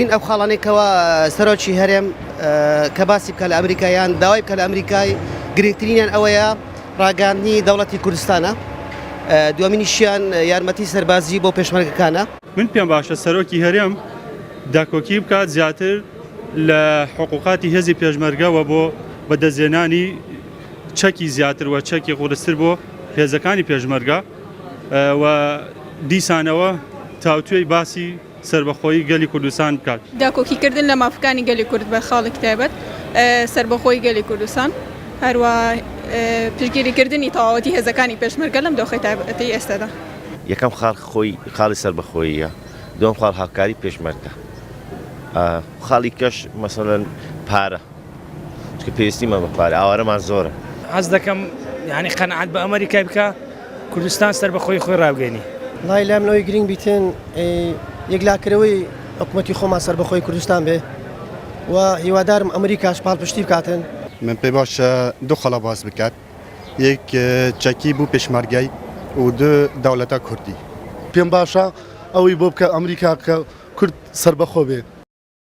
این ئەو خاڵانێکەوە سەرۆکی هەرێم کە باسی بکە لە ئەمریکایان داوای بکە لە ئەمریکای گرنگترینیان ئەوەیە ڕاگەاندنی دەوڵەتی کوردستانە دووەمینیشیان یارمەتی سەربازی بۆ پێشمەرگەکانە. من پێم باشە سەرۆکی هەرێم داکۆکی بکات زیاتر لە حقوقاتی هێزی پێشمەرگەوە بۆ بەدەستهێنانی چەکی زیاتر و چەکی قورستر بۆ هێزەکانی پێشمەرگە و دیسانەوە تاوتوێی باسی سربەخۆیی گەلی کوردستان بکات. داکۆکیکردن لە مافەکانی گەلی کورد بە خاڵێک تایبەت سربەخۆی گەلی کوردستان هەروە پشگیریکردنی تەواوەتی هێزەکانی پێشمەرگە لەم دۆخی تایبەتی ئێستادا. یەکەم خاڵی سربەخۆییە، دووەم خاڵ هاوکاری پێشمەرگە، خاڵی کەش مەسەڵەن پارە چکە پێویستیمە بە پارە ئاوارەمان زۆرە. حەز دەکەم یعنی قەنەعەت بە ئەمریکای بکە کوردستان سربەخۆی خۆی ڕاوگەێنی. لای لامنەوەی گرنگ بیتن یەکلاکردەوەی حکوومەتی خۆمان سەربەخۆی کوردستان بێ و هیوادارم ئەمریکاش پاڵپشتی بکاتن. من پێ باشە دوو خەڵە باز بکات، یەک چەکی بوو پێشمەرگەی و دو دەوڵەتە کوردی. پێم باشە ئەوەی بۆ بکە ئەمریکا کە کورد سەربەخۆ بێ.